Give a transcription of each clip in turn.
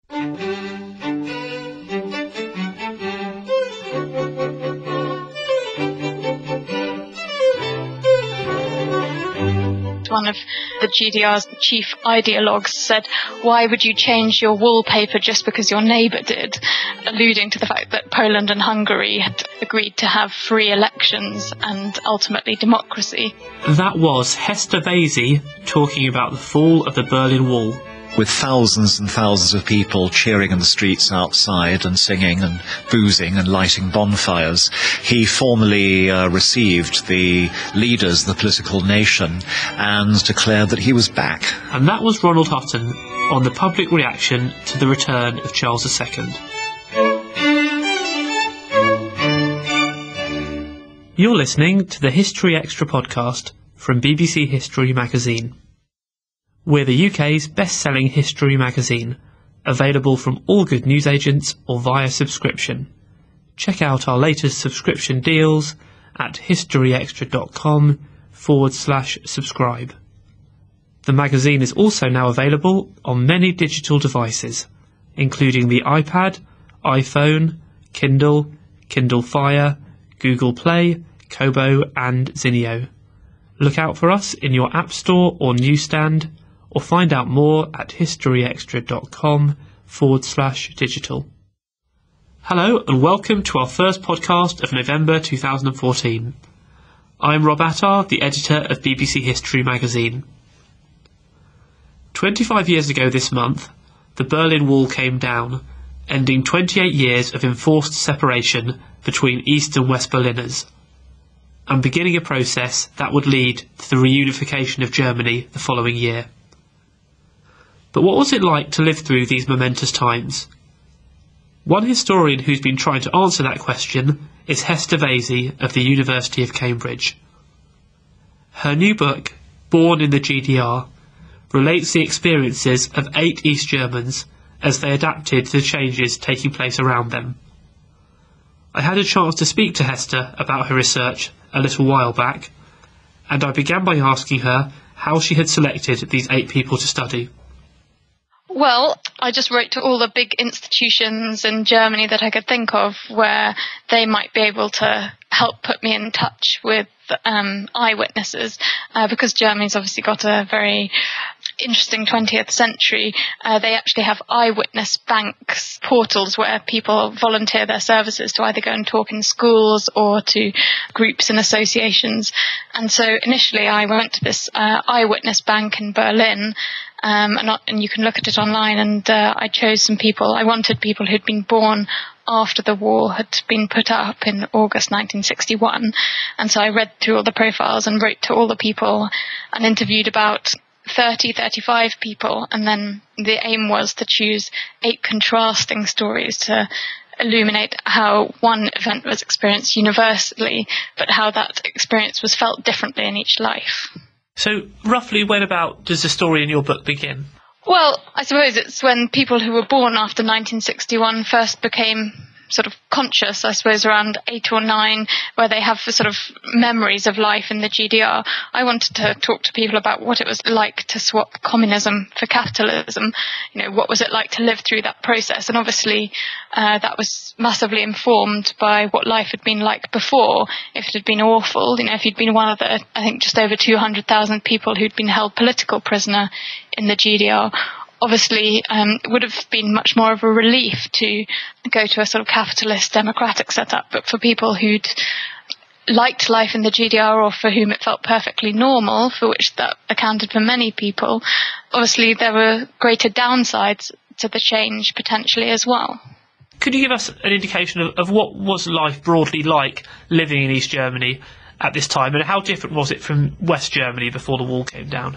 One of the GDR's chief ideologues said, "Why would you change your wallpaper just because your neighbour did?" alluding to the fact that Poland and Hungary had agreed to have free elections and ultimately democracy. That was Hester Vesey talking about the fall of the Berlin Wall. With thousands and thousands of people cheering in the streets outside and singing and boozing and lighting bonfires, he formally received the leaders of the political nation and declared that he was back. And that was Ronald Hutton on the public reaction to the return of Charles II. You're listening to the History Extra podcast from BBC History Magazine. We're the UK's best-selling history magazine, available from all good newsagents or via subscription. Check out our latest subscription deals at historyextra.com/subscribe. The magazine is also now available on many digital devices, including the iPad, iPhone, Kindle, Kindle Fire, Google Play, Kobo and Zinio. Look out for us in your App Store or newsstand, or find out more at historyextra.com/digital. Hello and welcome to our first podcast of November 2014. I'm Rob Attar, the editor of BBC History Magazine. 25 years ago this month, the Berlin Wall came down, ending 28 years of enforced separation between East and West Berliners, and beginning a process that would lead to the reunification of Germany the following year. But what was it like to live through these momentous times? One historian who's been trying to answer that question is Hester Vesey of the University of Cambridge. Her new book, Born in the GDR, relates the experiences of 8 East Germans as they adapted to the changes taking place around them. I had a chance to speak to Hester about her research a little while back, and I began by asking her how she had selected these 8 people to study. Well, I just wrote to all the big institutions in Germany that I could think of where they might be able to help put me in touch with eyewitnesses, because Germany's obviously got a very interesting 20th century. They actually have eyewitness banks, portals where people volunteer their services to either go and talk in schools or to groups and associations. And so initially I went to this eyewitness bank in Berlin, and you can look at it online, and I chose some people. I wanted people who'd been born after the wall had been put up in August 1961. And so I read through all the profiles and wrote to all the people and interviewed about 35 people. And then the aim was to choose 8 contrasting stories to illuminate how one event was experienced universally, but how that experience was felt differently in each life. So roughly when about does the story in your book begin? Well, I suppose it's when people who were born after 1961 first became sort of conscious, I suppose around 8 or 9, where they have sort of memories of life in the GDR. I wanted to talk to people about what it was like to swap communism for capitalism. You know, what was it like to live through that process? And obviously that was massively informed by what life had been like before. If it had been awful, you know, if you'd been one of the, I think, just over 200,000 people who'd been held political prisoner in the GDR, obviously it would have been much more of a relief to go to a sort of capitalist democratic setup. But for people who'd liked life in the GDR, or for whom it felt perfectly normal, for which that accounted for many people, obviously there were greater downsides to the change potentially as well. Could you give us an indication of what was life broadly like living in East Germany at this time, and how different was it from West Germany before the wall came down?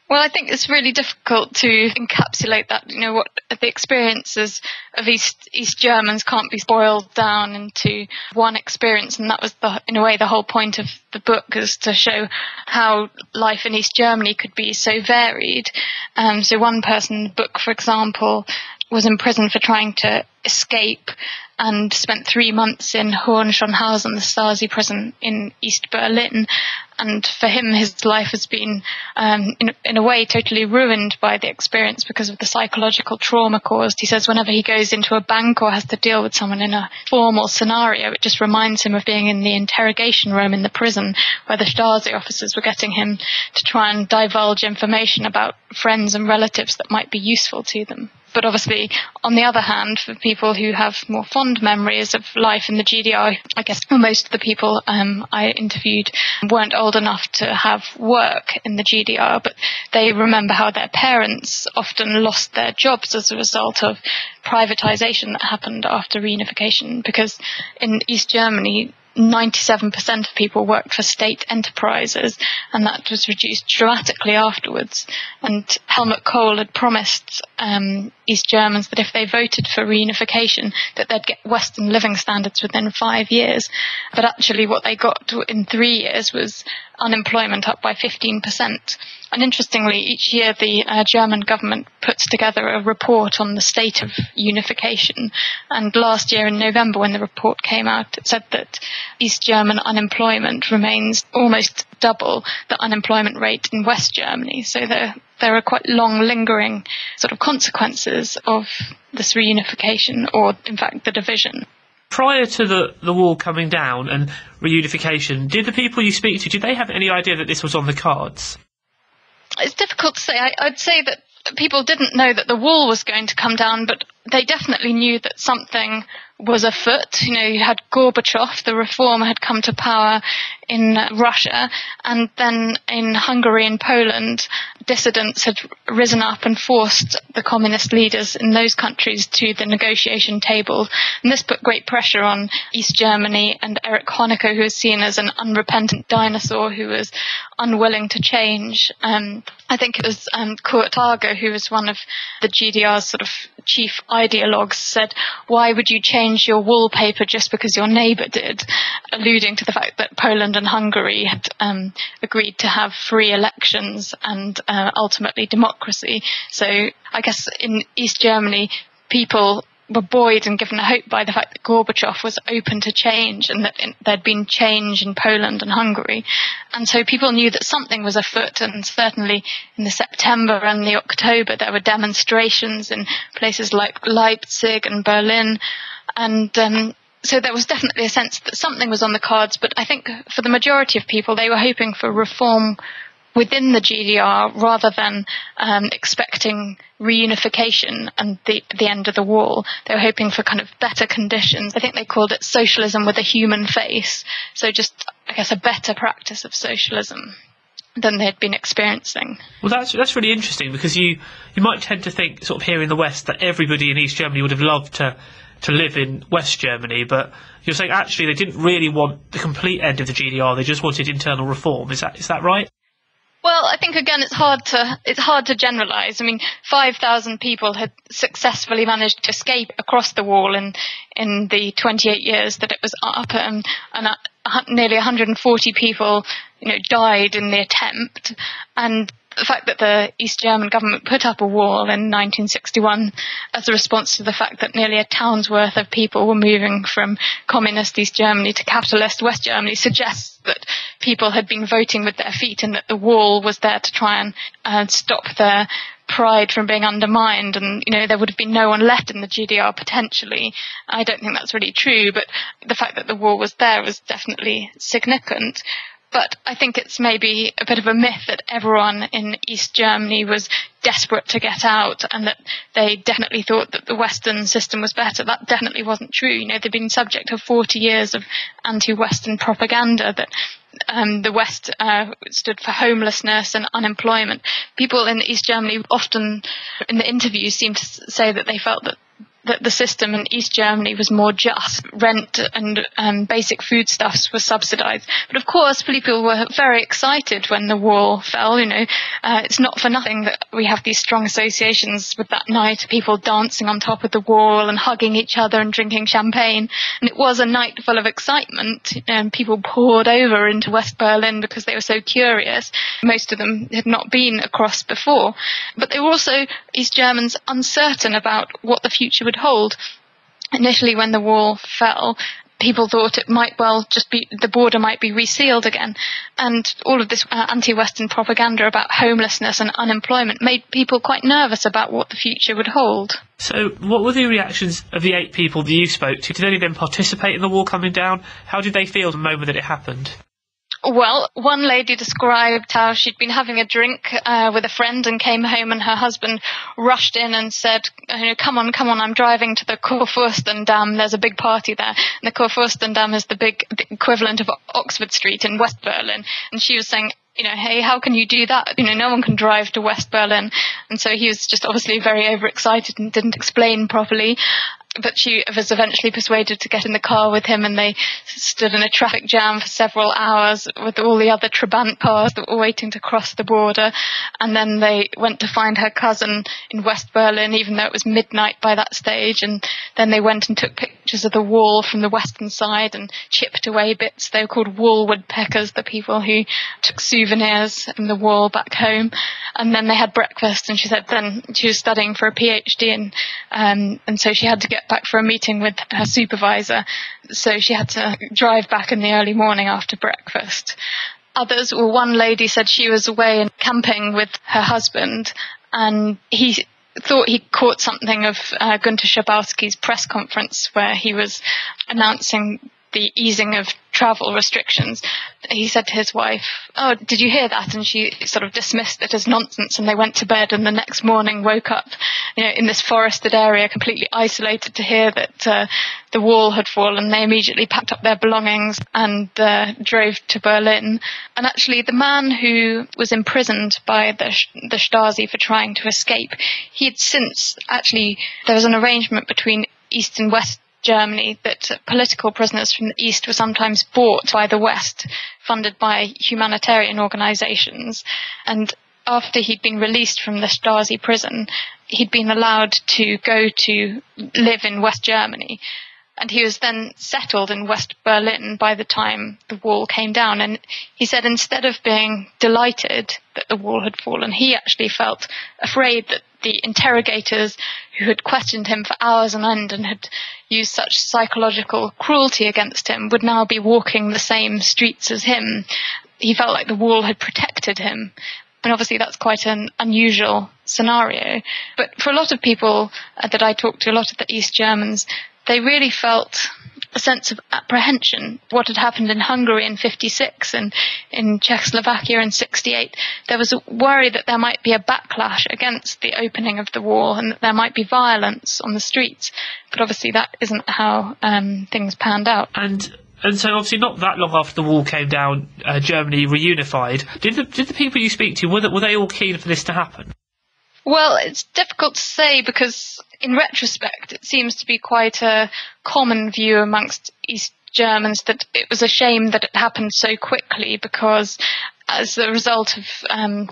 Well, I think it's really difficult to encapsulate that. You know, what the experiences of East Germans can't be boiled down into one experience, and that was, in a way, the whole point of the book, is to show how life in East Germany could be so varied. So one person in the book, for example, was in prison for trying to escape and spent 3 months in Hohenschönhausen, the Stasi prison in East Berlin. And for him, his life has been, in a way, totally ruined by the experience because of the psychological trauma caused. He says whenever he goes into a bank or has to deal with someone in a formal scenario, it just reminds him of being in the interrogation room in the prison where the Stasi officers were getting him to try and divulge information about friends and relatives that might be useful to them. But obviously, on the other hand, for people who have more fond memories of life in the GDR, I guess most of the people I interviewed weren't old enough to have work in the GDR, but they remember how their parents often lost their jobs as a result of privatization that happened after reunification, because in East Germany, 97% of people worked for state enterprises, and that was reduced dramatically afterwards. And Helmut Kohl had promised East Germans that if they voted for reunification, that they'd get Western living standards within 5 years. But actually what they got in 3 years was unemployment up by 15%. And interestingly, each year the German government puts together a report on the state of unification. And last year in November, when the report came out, it said that East German unemployment remains almost double the unemployment rate in West Germany. So there are quite long lingering sort of consequences of this reunification, or in fact the division. Prior to the wall coming down and reunification, did the people you speak to, did they have any idea that this was on the cards? It's difficult to say. I'd say that people didn't know that the wall was going to come down, but they definitely knew that something was afoot. You know, you had Gorbachev, the reformer, had come to power in Russia, and then in Hungary and Poland, dissidents had risen up and forced the communist leaders in those countries to the negotiation table. And this put great pressure on East Germany and Erich Honecker, who was seen as an unrepentant dinosaur who was unwilling to change. I think it was Kurt Hager, who was one of the GDR's sort of chief ideologues, said, "Why would you change your wallpaper just because your neighbour did?" alluding to the fact that Poland and Hungary had agreed to have free elections and ultimately democracy. So I guess in East Germany, people were buoyed and given hope by the fact that Gorbachev was open to change and that there'd been change in Poland and Hungary. And so people knew that something was afoot, and certainly in the September and the October there were demonstrations in places like Leipzig and Berlin. And so there was definitely a sense that something was on the cards, but I think for the majority of people they were hoping for reform within the GDR rather than expecting reunification and the end of the wall. They were hoping for kind of better conditions. I think they called it socialism with a human face. So just, I guess, a better practice of socialism than they'd been experiencing. Well, that's really interesting, because you might tend to think, sort of here in the West, that everybody in East Germany would have loved to live in West Germany, but you're saying actually they didn't really want the complete end of the GDR, they just wanted internal reform. Is that right? Well, I think again it's hard to generalise. I mean, 5,000 people had successfully managed to escape across the wall in the 28 years that it was up, and nearly 140 people, died in the attempt. And the fact that the East German government put up a wall in 1961 as a response to the fact that nearly a town's worth of people were moving from communist East Germany to capitalist West Germany suggests that people had been voting with their feet and that the wall was there to try and stop their pride from being undermined, and there would have been no one left in the GDR potentially. I don't think that's really true, but the fact that the wall was there was definitely significant. But I think it's maybe a bit of a myth that everyone in East Germany was desperate to get out and that they definitely thought that the Western system was better. That definitely wasn't true. They've been subject to 40 years of anti-Western propaganda that the West stood for homelessness and unemployment. People in East Germany often in the interviews seem to say that they felt that that the system in East Germany was more just. Rent and basic foodstuffs were subsidized. But of course, people were very excited when the wall fell. It's not for nothing that we have these strong associations with that night, people dancing on top of the wall and hugging each other and drinking champagne. And it was a night full of excitement, and people poured over into West Berlin because they were so curious. Most of them had not been across before. But they were also, East Germans, uncertain about what the future would hold. Initially, when the wall fell, people thought it might well just be, the border might be resealed again. And all of this anti-Western propaganda about homelessness and unemployment made people quite nervous about what the future would hold. So what were the reactions of the 8 people that you spoke to? Did any of them participate in the wall coming down? How did they feel the moment that it happened? Well, one lady described how she'd been having a drink with a friend and came home, and her husband rushed in and said, come on, I'm driving to the Kurfürstendamm. There's a big party there. And the Kurfürstendamm is the equivalent of Oxford Street in West Berlin. And she was saying, hey, how can you do that? No one can drive to West Berlin. And so he was just obviously very overexcited and didn't explain properly. But she was eventually persuaded to get in the car with him, and they stood in a traffic jam for several hours with all the other Trabant cars that were waiting to cross the border. And then they went to find her cousin in West Berlin, even though it was midnight by that stage. And then they went and took pictures of the wall from the western side and chipped away bits. They were called wall woodpeckers, the people who took souvenirs from the wall back home. And then they had breakfast, and she said then she was studying for a PhD, and so she had to get back for a meeting with her supervisor, so she had to drive back in the early morning after breakfast. One lady said she was away and camping with her husband, and he thought he caught something of Günter Schabowski's press conference where he was announcing the easing of travel restrictions. He said to his wife, "Oh, did you hear that?" And she sort of dismissed it as nonsense, and they went to bed, and the next morning woke up, in this forested area, completely isolated, to hear that the wall had fallen. They immediately packed up their belongings and drove to Berlin. And actually, the man who was imprisoned by the Stasi for trying to escape, there was an arrangement between East and West Germany that political prisoners from the East were sometimes bought by the West, funded by humanitarian organizations. And after he'd been released from the Stasi prison, he'd been allowed to go to live in West Germany. And he was then settled in West Berlin by the time the wall came down. And he said instead of being delighted that the wall had fallen, he actually felt afraid that the interrogators who had questioned him for hours on end and had used such psychological cruelty against him would now be walking the same streets as him. He felt like the wall had protected him. And obviously that's quite an unusual scenario. But for a lot of people that I talked to, a lot of the East Germans, they really felt a sense of apprehension. What had happened in Hungary in 1956 and in Czechoslovakia in 1968, there was a worry that there might be a backlash against the opening of the wall and that there might be violence on the streets. But obviously that isn't how things panned out. And so obviously not that long after the wall came down, Germany reunified. Did the people you speak to, were they all keen for this to happen? Well, it's difficult to say because in retrospect it seems to be quite a common view amongst East Germans that it was a shame that it happened so quickly, because as a result of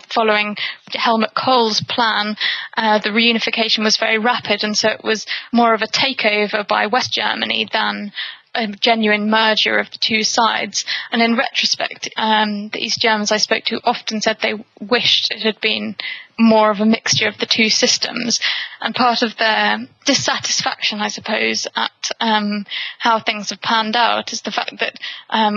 following Helmut Kohl's plan, the reunification was very rapid, and so it was more of a takeover by West Germany than a genuine merger of the two sides. And in retrospect, the East Germans I spoke to often said they wished it had been more of a mixture of the two systems. And part of their dissatisfaction, I suppose, at how things have panned out is the fact that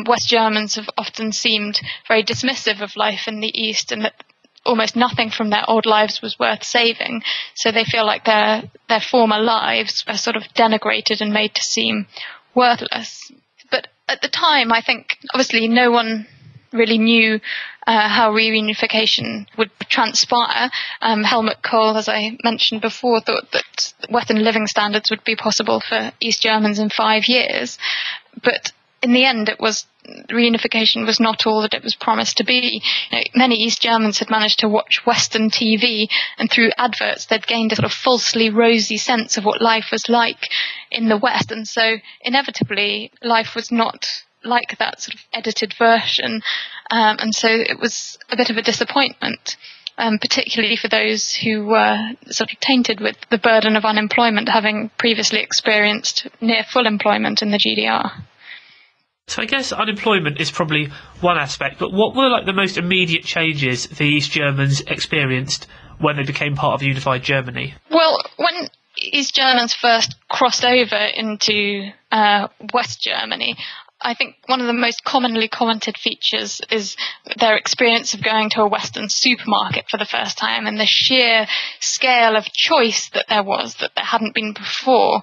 West Germans have often seemed very dismissive of life in the East, and that almost nothing from their old lives was worth saving. So they feel like their former lives are sort of denigrated and made to seem worthless. But at the time, I think obviously no one really knew how reunification would transpire. Helmut Kohl, as I mentioned before, thought that Western living standards would be possible for East Germans in 5 years. But in the end, it was reunification was not all that it was promised to be. Many East Germans had managed to watch Western TV, and through adverts they'd gained a sort of falsely rosy sense of what life was like in the West, and so inevitably life was not like that sort of edited version, and so it was a bit of a disappointment. Particularly for those who were sort of tainted with the burden of unemployment, having previously experienced near full employment in the GDR. So I guess unemployment is probably one aspect, but what were like the most immediate changes the East Germans experienced when they became part of unified Germany? Well, when East Germans first crossed over into West Germany, I think one of the most commonly commented features is their experience of going to a Western supermarket for the first time, and the sheer scale of choice that there hadn't been before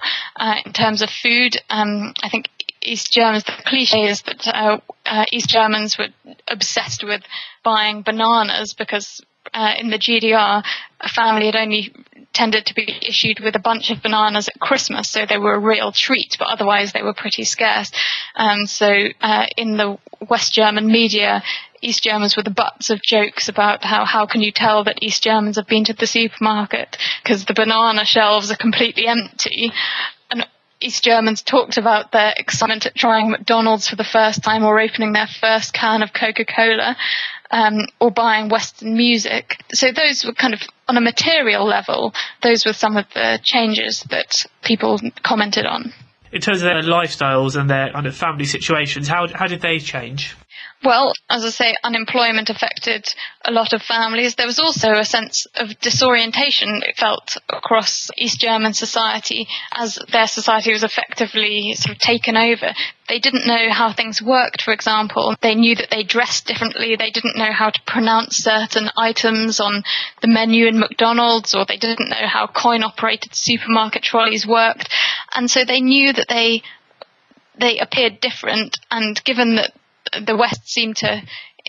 in terms of food. I think East Germans, the cliche is that East Germans were obsessed with buying bananas because in the GDR, a family had only tended to be issued with a bunch of bananas at Christmas, so they were a real treat, but otherwise they were pretty scarce. So in the West German media, East Germans were the butts of jokes about how can you tell that East Germans have been to the supermarket because the banana shelves are completely empty. And East Germans talked about their excitement at trying McDonald's for the first time, or opening their first can of Coca-Cola, or buying Western music. So those were kind of, on a material level, those were some of the changes that people commented on. In terms of their lifestyles and their kind of family situations, how did they change? Well, as I say, unemployment affected a lot of families. There was also a sense of disorientation, it felt, across East German society as their society was effectively sort of taken over. They didn't know how things worked, for example. They knew that they dressed differently. They didn't know how to pronounce certain items on the menu in McDonald's, or they didn't know how coin-operated supermarket trolleys worked. And so they knew that they appeared different, and given that the West seemed to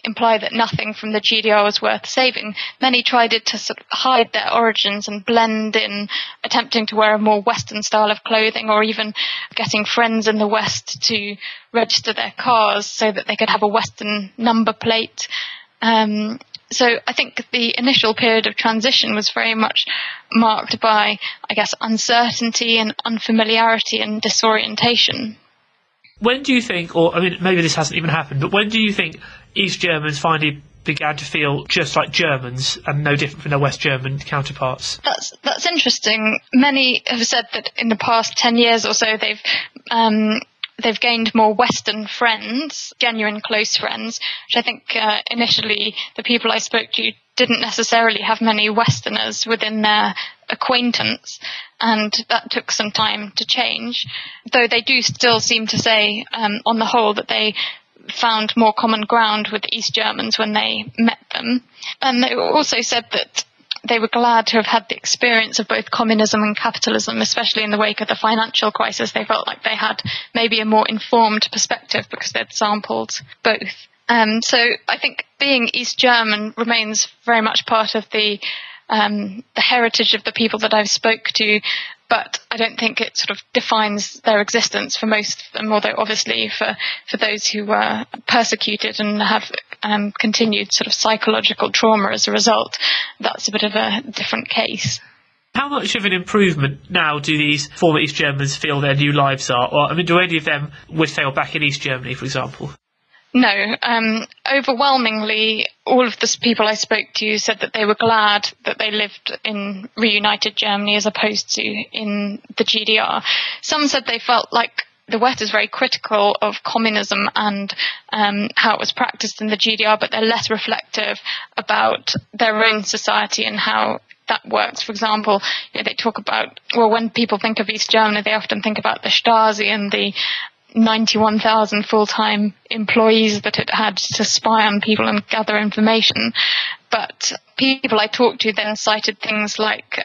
imply that nothing from the GDR was worth saving, many tried to sort of hide their origins and blend in, attempting to wear a more Western style of clothing, or even getting friends in the West to register their cars so that they could have a Western number plate. So I think the initial period of transition was very much marked by, I guess, uncertainty and unfamiliarity and disorientation. When do you think, or I mean, maybe this hasn't even happened, but when do you think East Germans finally began to feel just like Germans and no different from their West German counterparts? That's interesting. Many have said that in the past 10 years or so they've gained more Western friends, genuine close friends, which I think initially the people I spoke to didn't necessarily have many Westerners within their acquaintance, and that took some time to change, though they do still seem to say on the whole that they found more common ground with East Germans when they met them. And they also said that they were glad to have had the experience of both communism and capitalism, especially in the wake of the financial crisis. They felt like they had maybe a more informed perspective because they'd sampled both. So I think being East German remains very much part of the heritage of the people that I've spoke to, but I don't think it sort of defines their existence for most of them, although obviously for those who were persecuted and have continued sort of psychological trauma as a result, that's a bit of a different case. How much of an improvement now do these former East Germans feel their new lives are? Or, I mean, do any of them wish they were back in East Germany, for example? No. Overwhelmingly, all of the people I spoke to said that they were glad that they lived in reunited Germany as opposed to in the GDR. Some said they felt like the West is very critical of communism and how it was practiced in the GDR, but they're less reflective about their own society and how that works. For example, they talk about, well, when people think of East Germany, they often think about the Stasi and the 91,000 full-time employees that it had to spy on people and gather information. But people I talked to then cited things like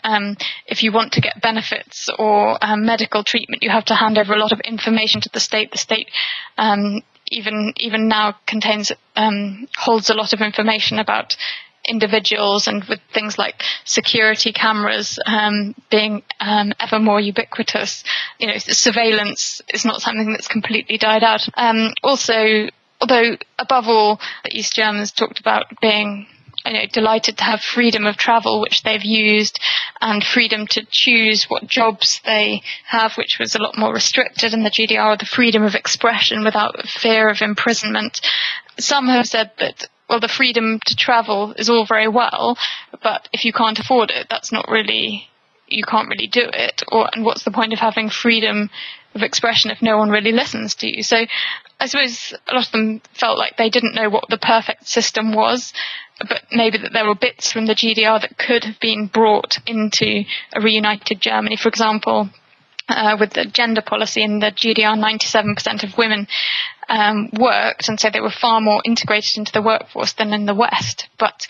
if you want to get benefits or medical treatment, you have to hand over a lot of information to the state. The state even now holds a lot of information about individuals, and with things like security cameras being ever more ubiquitous, surveillance is not something that's completely died out. Also, although above all, the East Germans talked about being delighted to have freedom of travel, which they've used, and freedom to choose what jobs they have, which was a lot more restricted in the GDR, the freedom of expression without fear of imprisonment. Some have said that, well, the freedom to travel is all very well, but if you can't afford it, you can't really do it. And what's the point of having freedom of expression if no one really listens to you? So I suppose a lot of them felt like they didn't know what the perfect system was, but maybe that there were bits from the GDR that could have been brought into a reunited Germany. For example, with the gender policy in the GDR, 97% of women worked, and so they were far more integrated into the workforce than in the West. But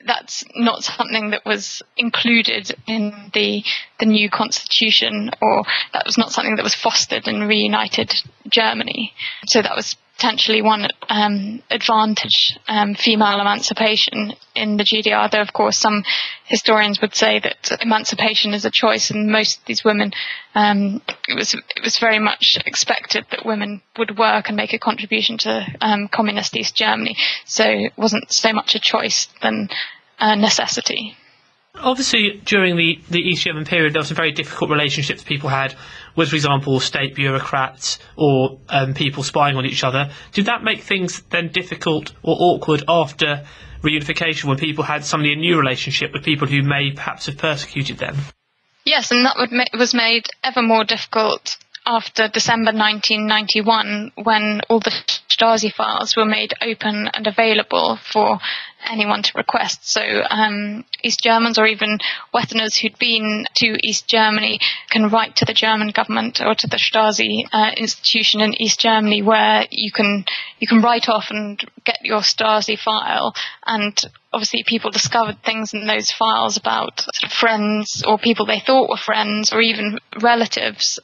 that's not something that was included in the new constitution, or that was not something that was fostered in reunited Germany. So that was potentially one advantage, female emancipation in the GDR, though of course some historians would say that emancipation is a choice, and most of these women, it was very much expected that women would work and make a contribution to communist East Germany, so it wasn't so much a choice than a necessity. Obviously, during the East German period, there were some very difficult relationships people had with, for example, state bureaucrats or people spying on each other. Did that make things then difficult or awkward after reunification, when people had suddenly a new relationship with people who may perhaps have persecuted them? Yes, and that was made ever more difficult after December 1991, when all the Stasi files were made open and available for anyone to request. So East Germans, or even Westerners who'd been to East Germany, can write to the German government or to the Stasi institution in East Germany, where you can write off and get your Stasi file. And obviously people discovered things in those files about sort of friends or people they thought were friends, or even relatives,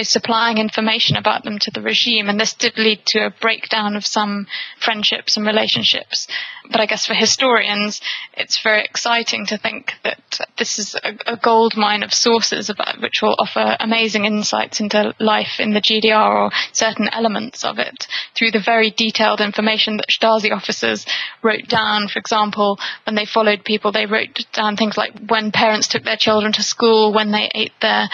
supplying information about them to the regime. And this did lead to a breakdown of some friendships and relationships. But I guess for historians, it's very exciting to think that this is a gold mine of sources which will offer amazing insights into life in the GDR, or certain elements of it, through the very detailed information that Stasi officers wrote down. For example, when they followed people, they wrote down things like when parents took their children to school, when they ate their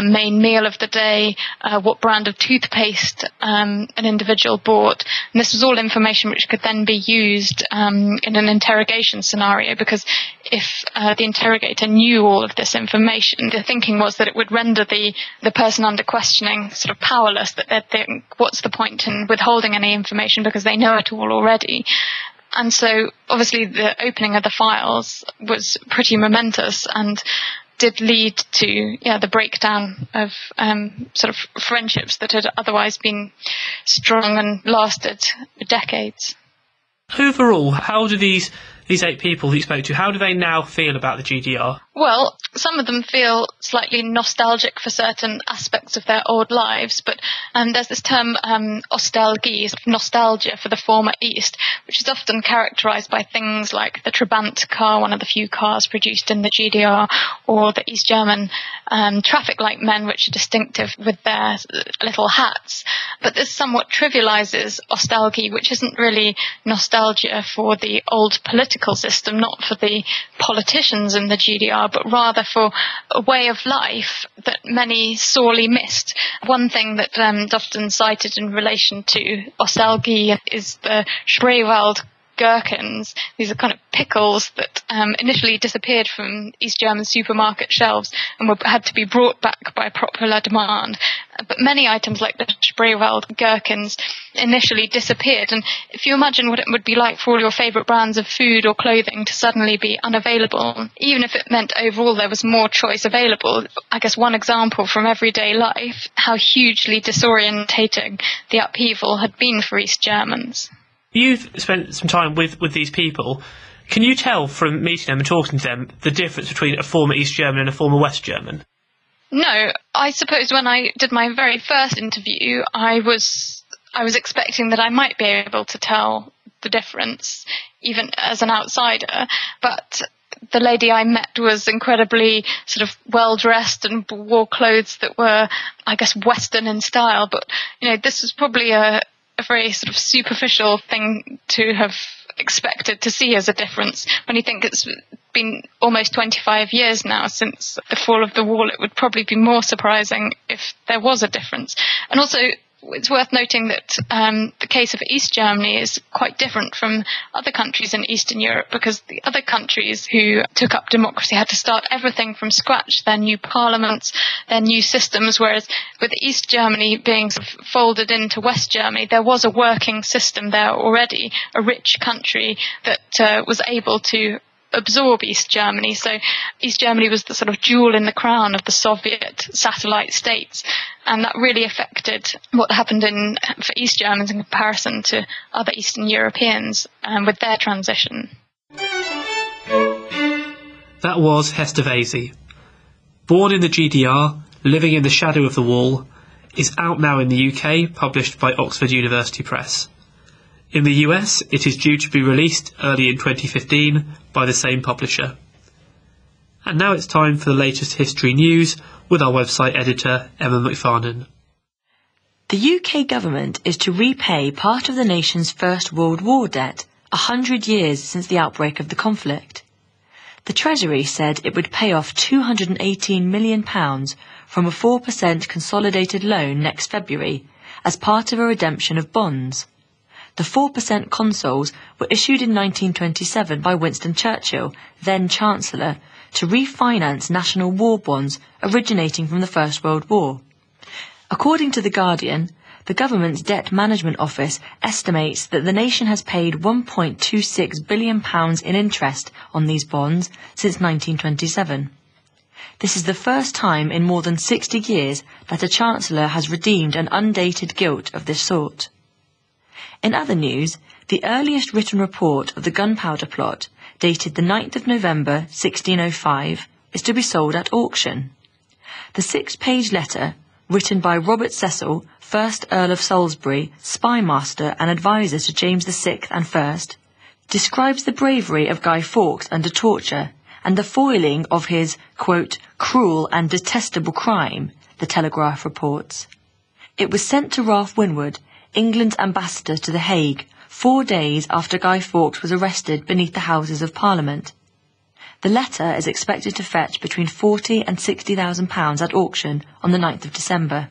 main meal of the day, what brand of toothpaste an individual bought. And this was all information which could then be used in an interrogation scenario, because if the interrogator knew all of this information, the thinking was that it would render the person under questioning sort of powerless, that they'd think, what's the point in withholding any information because they know it all already. And so obviously the opening of the files was pretty momentous, and did lead to the breakdown of sort of friendships that had otherwise been strong and lasted decades. Overall, how do these 8 people that you spoke to, how do they now feel about the GDR? Well, some of them feel slightly nostalgic for certain aspects of their old lives, but there's this term Ostalgie, nostalgia for the former East, which is often characterized by things like the Trabant car, one of the few cars produced in the GDR, or the East German traffic light men, which are distinctive with their little hats. But this somewhat trivializes Ostalgie, which isn't really nostalgia for the old political system, not for the politicians in the GDR, but rather for a way of life that many sorely missed. One thing that often cited in relation to Ostalgie is the Spreewald gherkins. These are kind of pickles that initially disappeared from East German supermarket shelves and had to be brought back by popular demand. But many items like the Spreewald gherkins initially disappeared. And if you imagine what it would be like for all your favourite brands of food or clothing to suddenly be unavailable, even if it meant overall there was more choice available, I guess one example from everyday life, how hugely disorientating the upheaval had been for East Germans. You've spent some time with these people. Can you tell from meeting them and talking to them the difference between a former East German and a former West German? No, I suppose when I did my very first interview, I was expecting that I might be able to tell the difference, even as an outsider. But the lady I met was incredibly sort of well-dressed and wore clothes that were, I guess, Western in style. But, this was probably a a very sort of superficial thing to have expected to see as a difference. When you think it's been almost 25 years now since the fall of the wall, it would probably be more surprising if there was a difference. And also, it's worth noting that the case of East Germany is quite different from other countries in Eastern Europe, because the other countries who took up democracy had to start everything from scratch, their new parliaments, their new systems, whereas with East Germany being sort of folded into West Germany, there was a working system there already, a rich country that was able to absorb East Germany. So East Germany was the sort of jewel in the crown of the Soviet satellite states, and that really affected what happened for East Germans in comparison to other Eastern Europeans with their transition. That was Hester Vesey. Born in the GDR, living in the shadow of the wall, is out now in the UK, published by Oxford University Press. In the US, it is due to be released early in 2015 by the same publisher. And now it's time for the latest history news with our website editor, Emma McFarnon. The UK government is to repay part of the nation's First World War debt 100 years since the outbreak of the conflict. The Treasury said it would pay off £218 million from a 4% consolidated loan next February as part of a redemption of bonds. The 4% consols were issued in 1927 by Winston Churchill, then Chancellor, to refinance national war bonds originating from the First World War. According to The Guardian, the government's Debt Management Office estimates that the nation has paid £1.26 billion in interest on these bonds since 1927. This is the first time in more than 60 years that a Chancellor has redeemed an undated gilt of this sort. In other news, the earliest written report of the Gunpowder Plot, dated the 9th of November 1605, is to be sold at auction. The 6-page letter, written by Robert Cecil, 1st Earl of Salisbury, spymaster and advisor to James VI and I, describes the bravery of Guy Fawkes under torture and the foiling of his, quote, cruel and detestable crime, the Telegraph reports. It was sent to Ralph Winwood, England's ambassador to The Hague, 4 days after Guy Fawkes was arrested beneath the Houses of Parliament. The letter is expected to fetch between £40,000 and £60,000 at auction on the 9th of December.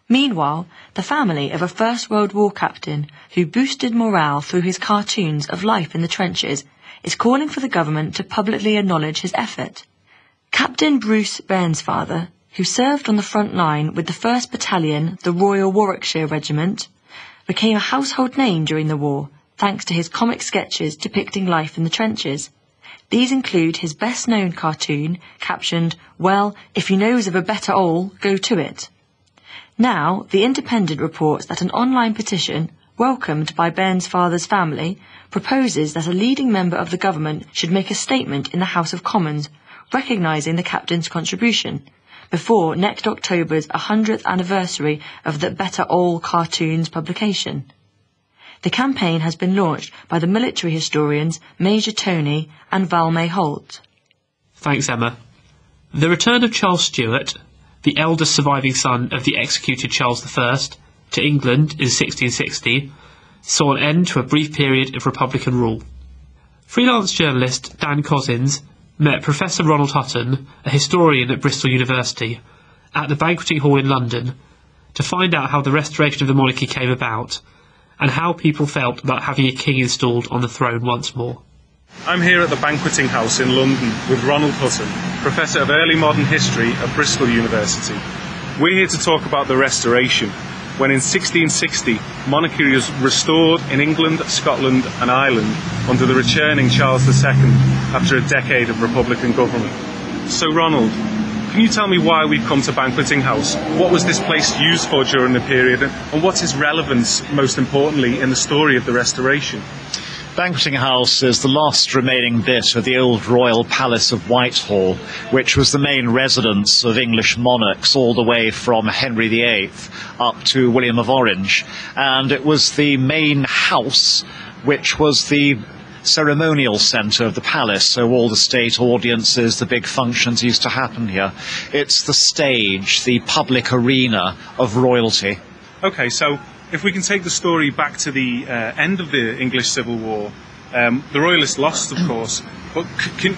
Meanwhile, the family of a First World War captain who boosted morale through his cartoons of life in the trenches is calling for the government to publicly acknowledge his effort. Captain Bruce Bairnsfather, who served on the front line with the 1st Battalion, the Royal Warwickshire Regiment, became a household name during the war, thanks to his comic sketches depicting life in the trenches. These include his best-known cartoon, captioned, "Well, if you knows of a better 'ole, go to it." Now, The Independent reports that an online petition, welcomed by Bairnsfather's family, proposes that a leading member of the government should make a statement in the House of Commons, recognising the captain's contribution, before next October's 100th anniversary of the Better All cartoons publication. The campaign has been launched by the military historians Major Tony and Val May Holt. Thanks, Emma. The return of Charles Stuart, the eldest surviving son of the executed Charles I, to England in 1660, saw an end to a brief period of Republican rule. Freelance journalist Dan Cozzens met Professor Ronald Hutton, a historian at Bristol University, at the Banqueting Hall in London to find out how the restoration of the monarchy came about and how people felt about having a king installed on the throne once more. I'm here at the Banqueting House in London with Ronald Hutton, Professor of Early Modern History at Bristol University. We're here to talk about the Restoration, when in 1660 monarchy was restored in England, Scotland and Ireland under the returning Charles II after a decade of Republican government. So Ronald, can you tell me why we've come to Banqueting House? What was this place used for during the period, and what's its relevance, most importantly, in the story of the Restoration? Banqueting House is the last remaining bit of the old royal palace of Whitehall, which was the main residence of English monarchs all the way from Henry VIII up to William of Orange. And it was the main house, which was the ceremonial centre of the palace, so all the state audiences, the big functions used to happen here. It's the stage, the public arena of royalty. Okay, so if we can take the story back to the end of the English Civil War, the Royalists lost, of course, but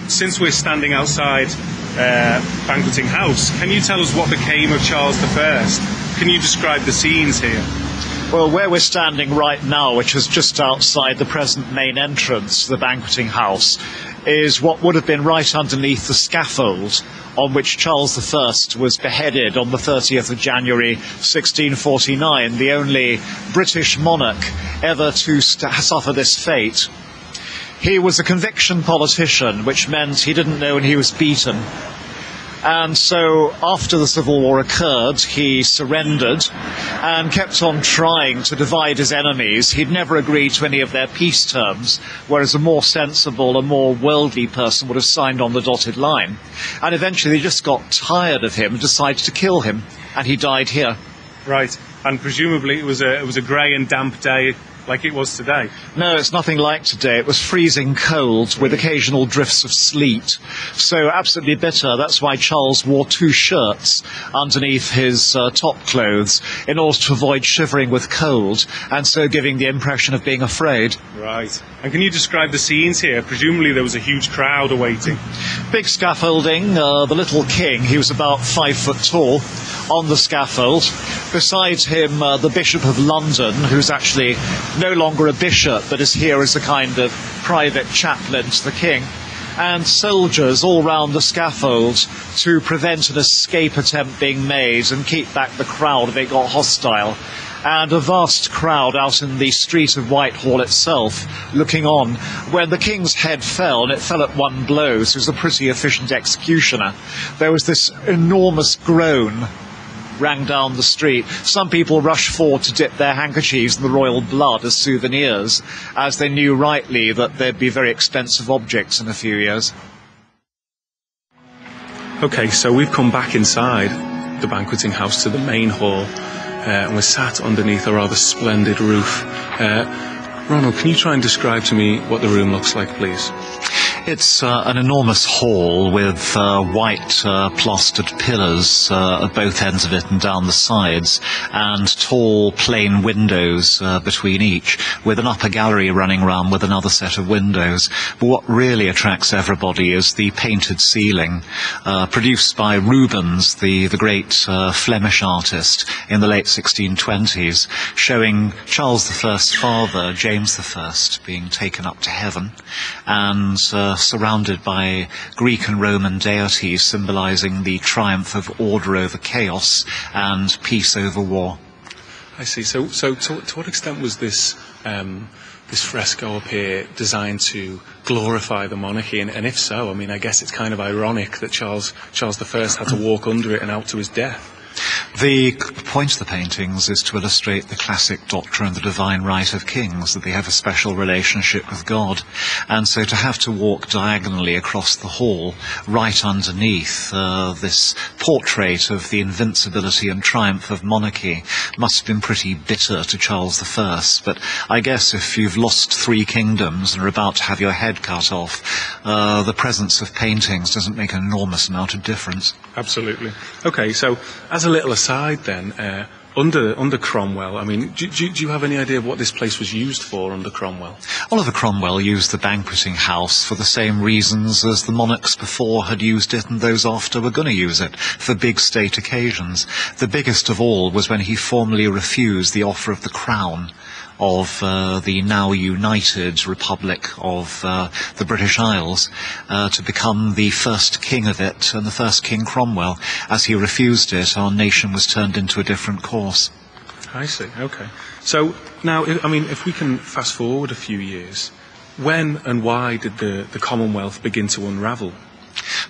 since we're standing outside Banqueting House, can you tell us what became of Charles I? Can you describe the scenes here? Well, where we're standing right now, which is just outside the present main entrance to the Banqueting House, is what would have been right underneath the scaffold on which Charles I was beheaded on the 30th of January 1649, the only British monarch ever to suffer this fate. He was a conviction politician, which meant he didn't know when he was beaten. And so after the Civil War occurred, he surrendered and kept on trying to divide his enemies. He'd never agreed to any of their peace terms, whereas a more sensible, a more worldly person would have signed on the dotted line. And eventually they just got tired of him and decided to kill him, and he died here. Right, and presumably it was a grey and damp day like it was today. No, it's nothing like today. It was freezing cold with occasional drifts of sleet. So absolutely bitter. That's why Charles wore 2 shirts underneath his top clothes in order to avoid shivering with cold, and so giving the impression of being afraid. Right. And can you describe the scenes here? Presumably there was a huge crowd awaiting. Big scaffolding. The little king, he was about 5 foot tall, on the scaffold. Beside him, the Bishop of London, who's actually no longer a bishop, but is here as a kind of private chaplain to the king, and soldiers all round the scaffold to prevent an escape attempt being made and keep back the crowd if it got hostile. And a vast crowd out in the street of Whitehall itself looking on when the king's head fell, and it fell at one blow, so he was a pretty efficient executioner. There was this enormous groan rang down the street. Some people rushed forward to dip their handkerchiefs in the royal blood as souvenirs, as they knew rightly that there'd be very expensive objects in a few years. Okay, so we've come back inside the Banqueting House to the main hall, and we're sat underneath a rather splendid roof. Ronald, can you try and describe to me what the room looks like, please? It's an enormous hall with white plastered pillars at both ends of it and down the sides, and tall plain windows between each, with an upper gallery running round with another set of windows. But what really attracts everybody is the painted ceiling, produced by Rubens, the great Flemish artist in the late 1620s, showing Charles I's father, James I, being taken up to heaven, and surrounded by Greek and Roman deities symbolizing the triumph of order over chaos and peace over war. I see. So to what extent was this fresco up here designed to glorify the monarchy? And if so, I mean, I guess it's kind of ironic that Charles I had to walk under it and out to his death. The point of the paintings is to illustrate the classic doctrine, the divine right of kings, that they have a special relationship with God. And so to have to walk diagonally across the hall, right underneath this portrait of the invincibility and triumph of monarchy, must have been pretty bitter to Charles I. But I guess if you've lost 3 kingdoms and are about to have your head cut off, the presence of paintings doesn't make an enormous amount of difference. Absolutely. Okay, so as a little aside then, under Cromwell, I mean, do you have any idea of what this place was used for under Cromwell? Oliver Cromwell used the Banqueting House for the same reasons as the monarchs before had used it and those after were going to use it, for big state occasions. The biggest of all was when he formally refused the offer of the crown of the now united Republic of the British Isles to become the first king of it, and the first King Cromwell. As he refused it, our nation was turned into a different course. I see, okay. So now, I mean, if we can fast forward a few years, when and why did the Commonwealth begin to unravel?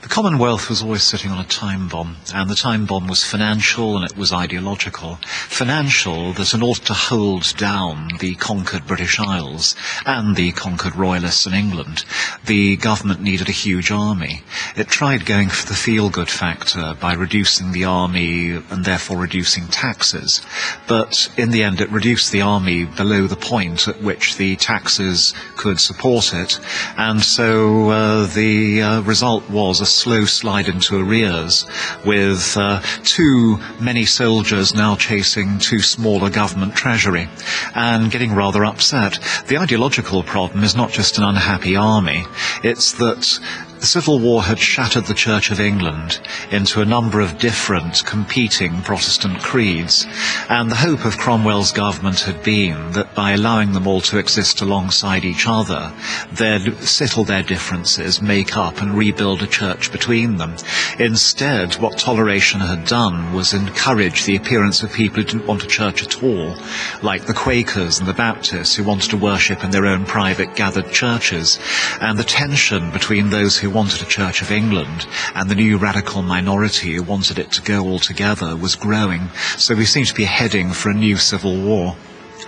The Commonwealth was always sitting on a time bomb, and the time bomb was financial and it was ideological. Financial, that in order to hold down the conquered British Isles and the conquered royalists in England, the government needed a huge army. It tried going for the feel-good factor by reducing the army and therefore reducing taxes, but in the end it reduced the army below the point at which the taxes could support it, and so the result was a slow slide into arrears, with too many soldiers now chasing too small a government treasury, and getting rather upset. The ideological problem is not just an unhappy army, it's that the Civil War had shattered the Church of England into a number of different competing Protestant creeds, and the hope of Cromwell's government had been that by allowing them all to exist alongside each other, they'd settle their differences, make up and rebuild a church between them. Instead, what toleration had done was encourage the appearance of people who didn't want a church at all, like the Quakers and the Baptists who wanted to worship in their own private gathered churches, and the tension between those who wanted a Church of England and the new radical minority who wanted it to go all together was growing. So we seem to be heading for a new civil war.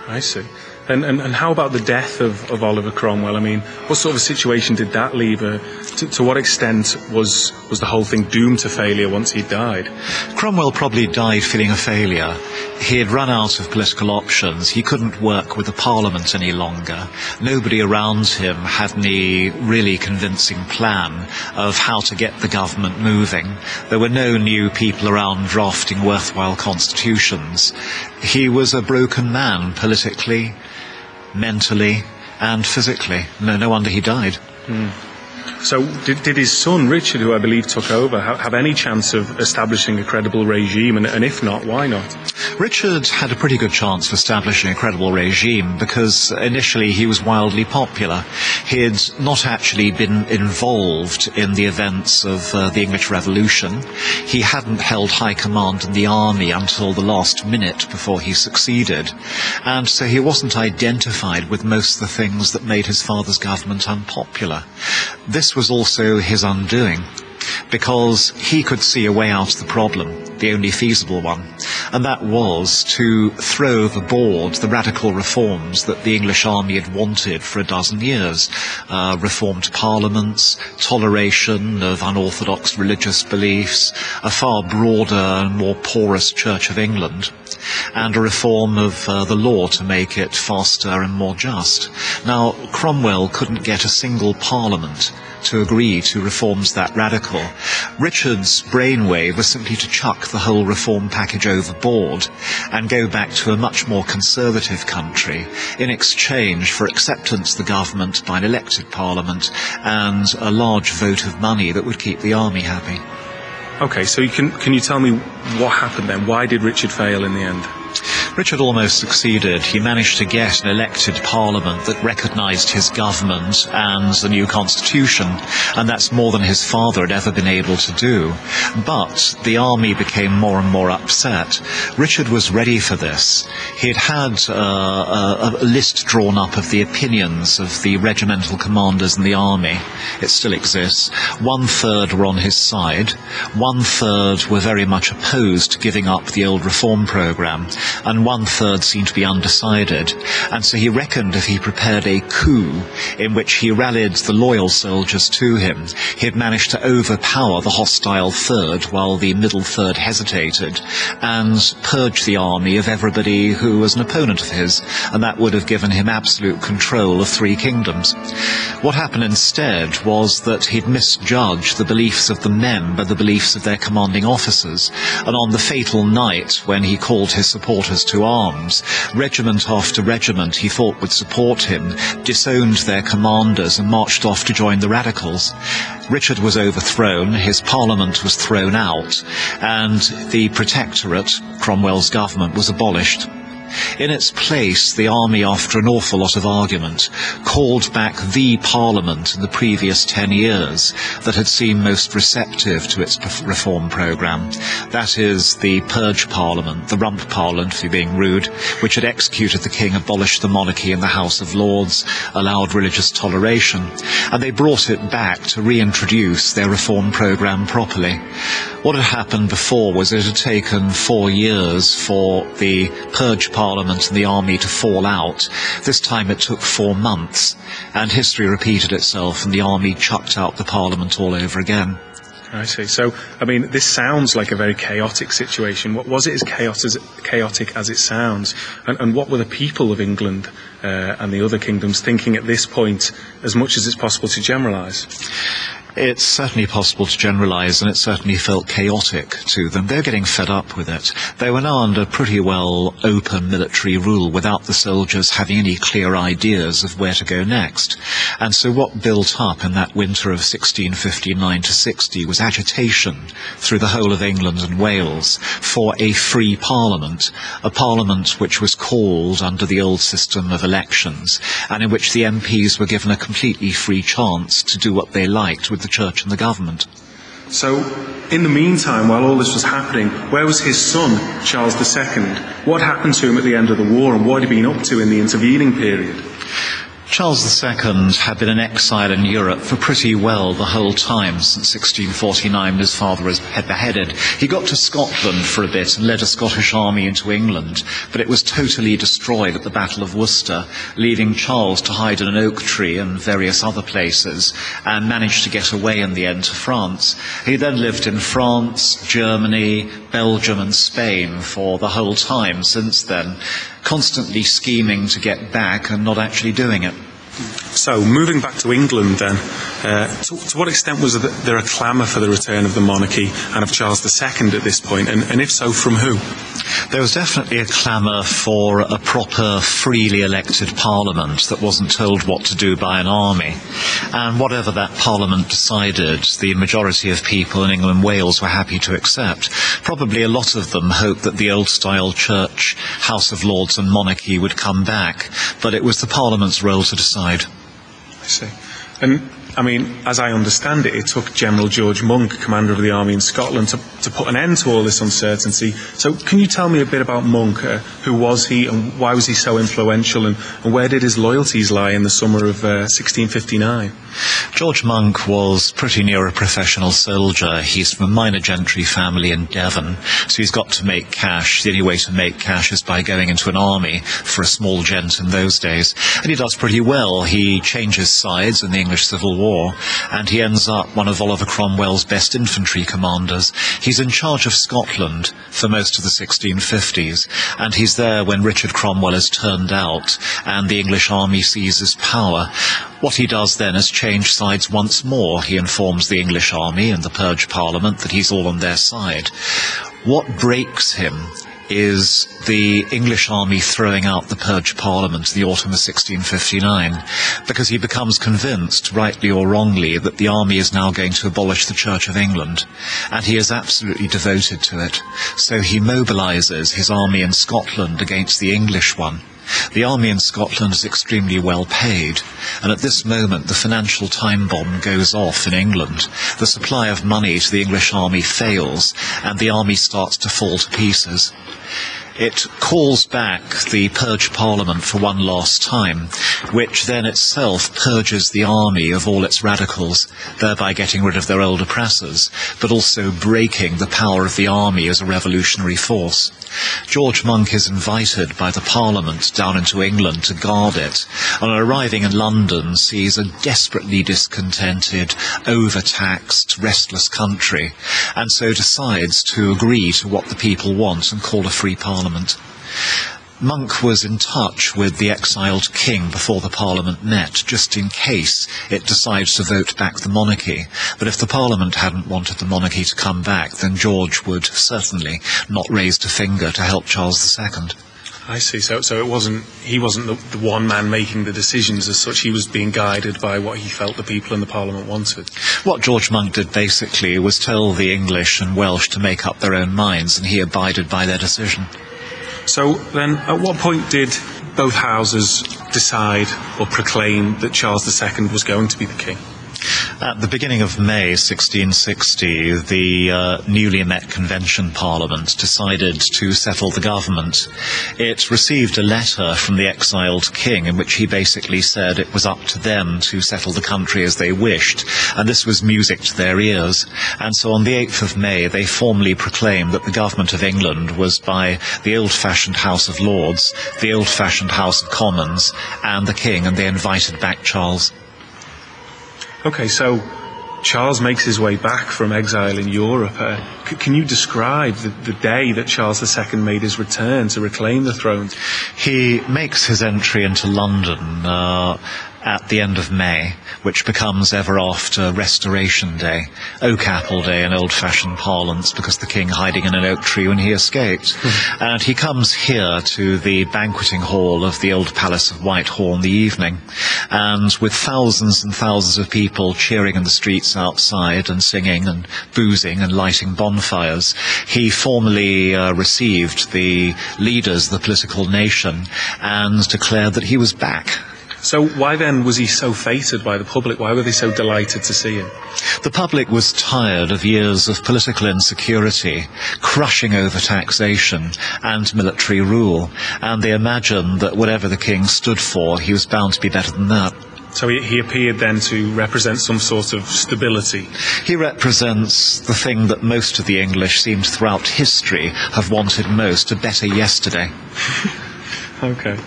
I see. And how about the death of Oliver Cromwell? I mean, what sort of a situation did that leave her? To what extent was the whole thing doomed to failure once he died? Cromwell probably died feeling a failure. He had run out of political options. He couldn't work with the Parliament any longer. Nobody around him had any really convincing plan of how to get the government moving. There were no new people around drafting worthwhile constitutions. He was a broken man politically, mentally and physically. No wonder he died. So did his son, Richard, who I believe took over, have any chance of establishing a credible regime? And if not, why not? Richard had a pretty good chance of establishing a credible regime because initially he was wildly popular. He had not actually been involved in the events of the English Revolution. He hadn't held high command in the army until the last minute before he succeeded. And so he wasn't identified with most of the things that made his father's government unpopular. This was also his undoing, because he could see a way out of the problem, the only feasible one, and that was to throw overboard the radical reforms that the English army had wanted for a dozen years. Reformed parliaments, toleration of unorthodox religious beliefs, a far broader and more porous Church of England, and a reform of the law to make it faster and more just. Now, Cromwell couldn't get a single parliament to agree to reforms that radical. Richard's brainwave was simply to chuck the whole reform package overboard and go back to a much more conservative country in exchange for acceptance of the government by an elected parliament and a large vote of money that would keep the army happy. Okay, so can you tell me what happened then? Why did Richard fail in the end? Richard almost succeeded. He managed to get an elected parliament that recognised his government and the new constitution, and that's more than his father had ever been able to do. But the army became more and more upset. Richard was ready for this. He had had a list drawn up of the opinions of the regimental commanders in the army. It still exists. 1/3 were on his side. 1/3 were very much opposed to giving up the old reform programme, and 1/3 seemed to be undecided, and so he reckoned if he prepared a coup in which he rallied the loyal soldiers to him, he had managed to overpower the hostile third while the middle third hesitated, and purge the army of everybody who was an opponent of his, and that would have given him absolute control of 3 kingdoms. What happened instead was that he'd misjudged the beliefs of the men by the beliefs of their commanding officers, and on the fatal night when he called his supporters to arms, regiment after regiment he thought would support him disowned their commanders and marched off to join the radicals. Richard was overthrown, his parliament was thrown out, and the protectorate, Cromwell's government, was abolished. In its place, the army, after an awful lot of argument, called back the parliament in the previous 10 years that had seemed most receptive to its reform programme. That is, the Purge Parliament, the Rump Parliament, if you're being rude, which had executed the king, abolished the monarchy in the House of Lords, allowed religious toleration, and they brought it back to reintroduce their reform programme properly. What had happened before was it had taken 4 years for the Purge Parliament and the army to fall out. This time it took 4 months, and history repeated itself, and the army chucked out the Parliament all over again. I see. So, I mean, this sounds like a very chaotic situation. What was it as chaotic as it sounds? And what were the people of England and the other kingdoms thinking at this point, as much as it's possible to generalise? It's certainly possible to generalise, and it certainly felt chaotic to them. They're getting fed up with it. They were now under pretty well open military rule without the soldiers having any clear ideas of where to go next. And so what built up in that winter of 1659 to 60 was agitation through the whole of England and Wales for a free parliament, a parliament which was called under the old system of elections, and in which the MPs were given a completely free chance to do what they liked with the church and the government. So, in the meantime, while all this was happening, where was his son, Charles II? What happened to him at the end of the war, and what had he been up to in the intervening period? Charles II had been in exile in Europe for pretty well the whole time since 1649 when his father was beheaded. He got to Scotland for a bit and led a Scottish army into England, but it was totally destroyed at the Battle of Worcester, leaving Charles to hide in an oak tree and various other places, and managed to get away in the end to France. He then lived in France, Germany, Belgium and Spain for the whole time since then, constantly scheming to get back and not actually doing it. So, moving back to England then, to what extent was there a clamour for the return of the monarchy and of Charles II at this point, and if so, from who? There was definitely a clamour for a proper, freely elected parliament that wasn't told what to do by an army. And whatever that parliament decided, the majority of people in England and Wales were happy to accept. Probably a lot of them hoped that the old-style church, House of Lords and monarchy would come back, but it was the parliament's role to decide. I see. And, I mean, as I understand it, it took General George Monk, commander of the army in Scotland, to put an end to all this uncertainty. So can you tell me a bit about Monk? Who was he, and why was he so influential, and where did his loyalties lie in the summer of 1659? George Monk was pretty near a professional soldier. He's from a minor gentry family in Devon, so he's got to make cash. The only way to make cash is by going into an army for a small gent in those days. And he does pretty well. He changes sides in the English Civil War, and he ends up one of Oliver Cromwell's best infantry commanders. He's in charge of Scotland for most of the 1650s, and he's there when Richard Cromwell is turned out and the English army seizes power. What he does then is change sides once more. He informs the English army and the Purge Parliament that he's all on their side. What breaks him is the English army throwing out the Purge Parliament in the autumn of 1659, because he becomes convinced, rightly or wrongly, that the army is now going to abolish the Church of England, and he is absolutely devoted to it. So he mobilises his army in Scotland against the English one. The army in Scotland is extremely well paid, and at this moment the financial time bomb goes off in England. The supply of money to the English army fails, and the army starts to fall to pieces. It calls back the Purge Parliament for one last time, which then itself purges the army of all its radicals, thereby getting rid of their old oppressors, but also breaking the power of the army as a revolutionary force. George Monk is invited by the Parliament down into England to guard it, and on arriving in London sees a desperately discontented, overtaxed, restless country, and so decides to agree to what the people want and call a free Parliament. Monk was in touch with the exiled king before the Parliament met, just in case it decides to vote back the monarchy. But if the Parliament hadn't wanted the monarchy to come back, then George would certainly not raise a finger to help Charles II. I see. So he wasn't the one man making the decisions as such. He was being guided by what he felt the people in the Parliament wanted. What George Monk did basically was tell the English and Welsh to make up their own minds, and he abided by their decision. So then, at what point did both houses decide or proclaim that Charles II was going to be the king? At the beginning of May 1660, the newly met Convention Parliament decided to settle the government. It received a letter from the exiled king in which he basically said it was up to them to settle the country as they wished, and this was music to their ears. And so on the 8th of May, they formally proclaimed that the government of England was by the old-fashioned House of Lords, the old-fashioned House of Commons, and the king, and they invited back Charles. Okay, so Charles makes his way back from exile in Europe. Can you describe the day that Charles II made his return to reclaim the throne? He makes his entry into London at the end of May, which becomes ever after Restoration Day, Oak Apple Day in old-fashioned parlance, because the king hiding in an oak tree when he escaped. And he comes here to the banqueting hall of the old Palace of Whitehall in the evening, and with thousands and thousands of people cheering in the streets outside and singing and boozing and lighting bonfires, he formally received the leaders of the political nation and declared that he was back. So why then was he so feted by the public? Why were they so delighted to see him? The public was tired of years of political insecurity, crushing over taxation and military rule, and they imagined that whatever the king stood for, he was bound to be better than that. So he appeared then to represent some sort of stability. He represents the thing that most of the English seem throughout history have wanted most, a better yesterday. Okay.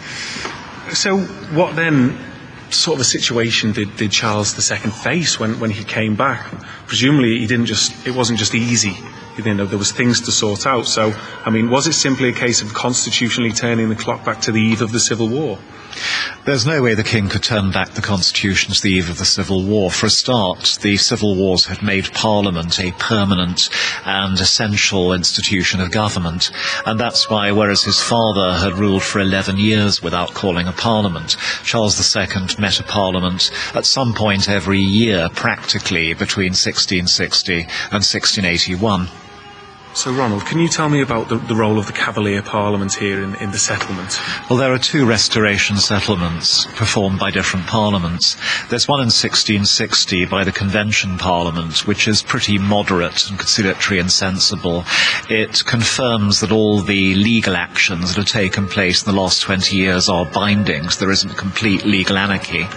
So what then sort of a situation did Charles II face when he came back? Presumably it wasn't just easy. You know, there was things to sort out. So, I mean, was it simply a case of constitutionally turning the clock back to the eve of the Civil War? There's no way the king could turn back the constitution to the eve of the Civil War. For a start, the civil wars had made Parliament a permanent and essential institution of government, and that's why, whereas his father had ruled for 11 years without calling a Parliament, Charles II met a Parliament at some point every year, practically between 1660 and 1681. So, Ronald, can you tell me about the role of the Cavalier Parliament here in the settlement? Well, there are two restoration settlements performed by different parliaments. There's one in 1660 by the Convention Parliament, which is pretty moderate and conciliatory and sensible. It confirms that all the legal actions that have taken place in the last 20 years are binding, so there isn't complete legal anarchy.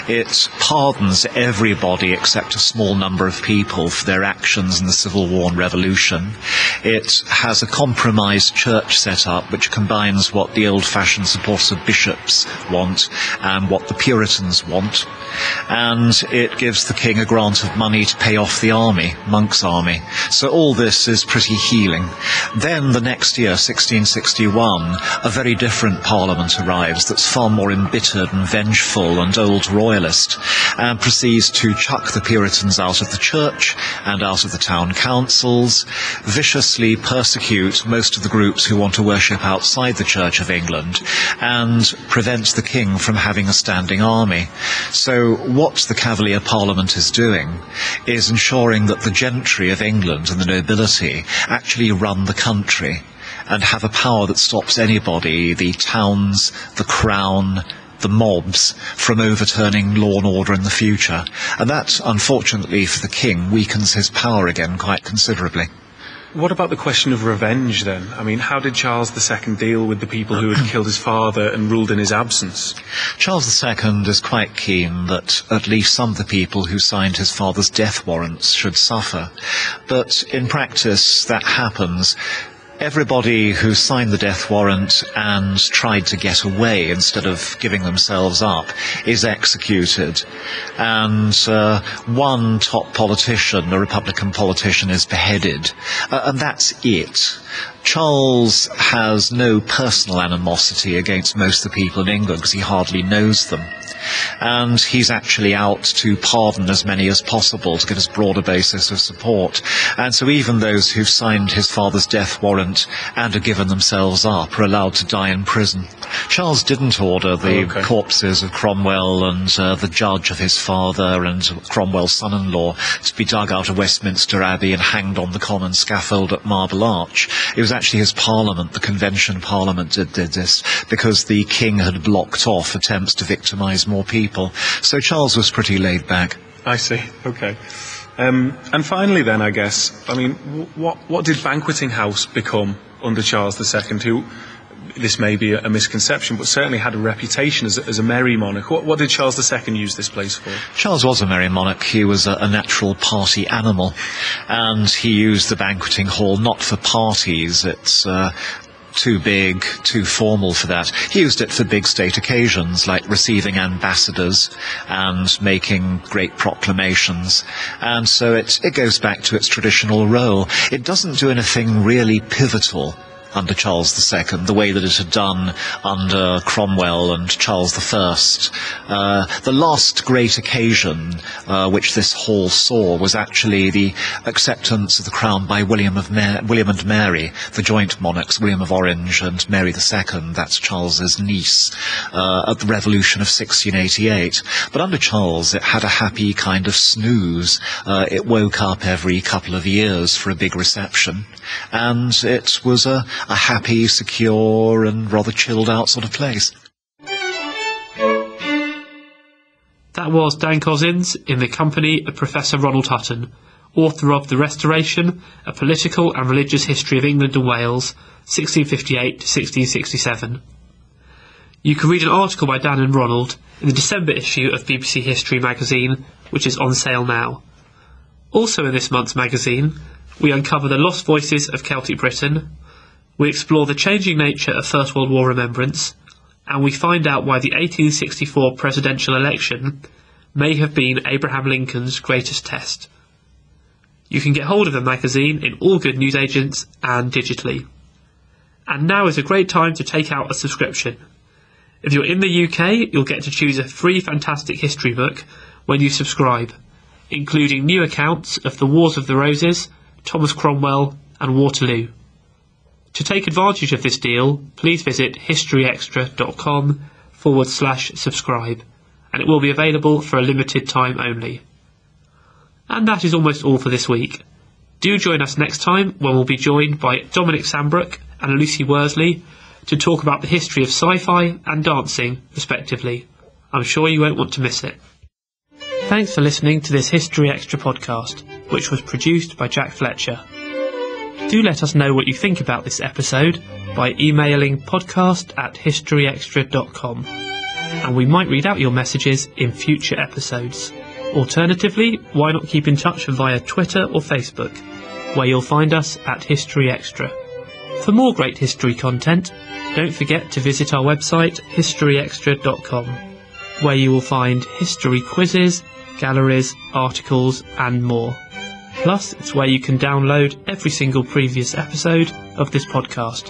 It pardons everybody except a small number of people for their actions in the Civil War and Revolution. It has a compromised church set up which combines what the old-fashioned supporters of bishops want and what the Puritans want. And it gives the king a grant of money to pay off the army, Monk's army. So all this is pretty healing. Then the next year, 1661, a very different parliament arrives that's far more embittered and vengeful and old royalist, and proceeds to chuck the Puritans out of the church and out of the town councils, viciously persecute most of the groups who want to worship outside the Church of England, and prevent the king from having a standing army. So what the Cavalier Parliament is doing is ensuring that the gentry of England and the nobility actually run the country and have a power that stops anybody, the towns, the crown, the mobs, from overturning law and order in the future. And that, unfortunately for the king, weakens his power again quite considerably. What about the question of revenge, then? I mean, how did Charles II deal with the people who had killed his father and ruled in his absence? Charles II is quite keen that at least some of the people who signed his father's death warrants should suffer. But in practice, that happens. Everybody who signed the death warrant and tried to get away instead of giving themselves up is executed. And one top politician, a Republican politician, is beheaded. And that's it. Charles has no personal animosity against most of the people in England because he hardly knows them. And he's actually out to pardon as many as possible to get as broad a basis of support. And so even those who've signed his father's death warrant and have given themselves up are allowed to die in prison. Charles didn't order the corpses of Cromwell and the judge of his father and Cromwell's son-in-law to be dug out of Westminster Abbey and hanged on the common scaffold at Marble Arch. It was actually his parliament, the Convention Parliament, that did this because the king had blocked off attempts to victimise more people. So Charles was pretty laid back. I see. Okay. And finally then, I guess, I mean, what did Banqueting House become under Charles II, who, this may be a misconception, but certainly had a reputation as a merry monarch? What did Charles II use this place for? Charles was a merry monarch. He was a natural party animal, and he used the banqueting hall not for parties. It's too big, too formal for that. He used it for big state occasions, like receiving ambassadors and making great proclamations. And so it goes back to its traditional role. It doesn't do anything really pivotal under Charles II, the way that it had done under Cromwell and Charles I. The last great occasion which this hall saw was actually the acceptance of the crown by William and Mary, the joint monarchs, William of Orange and Mary II, that's Charles's niece, at the Revolution of 1688. But under Charles, it had a happy kind of snooze. It woke up every couple of years for a big reception, and it was a happy, secure, and rather chilled out sort of place. That was Dan Cozzens in the company of Professor Ronald Hutton, author of The Restoration, A Political and Religious History of England and Wales, 1658 to 1667. You can read an article by Dan and Ronald in the December issue of BBC History magazine, which is on sale now. Also in this month's magazine, we uncover the lost voices of Celtic Britain, we explore the changing nature of First World War remembrance, and we find out why the 1864 presidential election may have been Abraham Lincoln's greatest test. You can get hold of the magazine in all good newsagents and digitally. And now is a great time to take out a subscription. If you're in the UK, you'll get to choose a free fantastic history book when you subscribe, including new accounts of the Wars of the Roses, Thomas Cromwell and Waterloo. To take advantage of this deal, please visit historyextra.com/subscribe, and it will be available for a limited time only. And that is almost all for this week. Do join us next time when we'll be joined by Dominic Sambrook and Lucy Worsley to talk about the history of sci-fi and dancing, respectively. I'm sure you won't want to miss it. Thanks for listening to this History Extra podcast, which was produced by Jack Fletcher. Do let us know what you think about this episode by emailing podcast@historyextra.com, and we might read out your messages in future episodes. Alternatively, why not keep in touch via Twitter or Facebook, where you'll find us at History Extra. For more great history content, don't forget to visit our website historyextra.com, where you will find history quizzes, galleries, articles and more. Plus, it's where you can download every single previous episode of this podcast.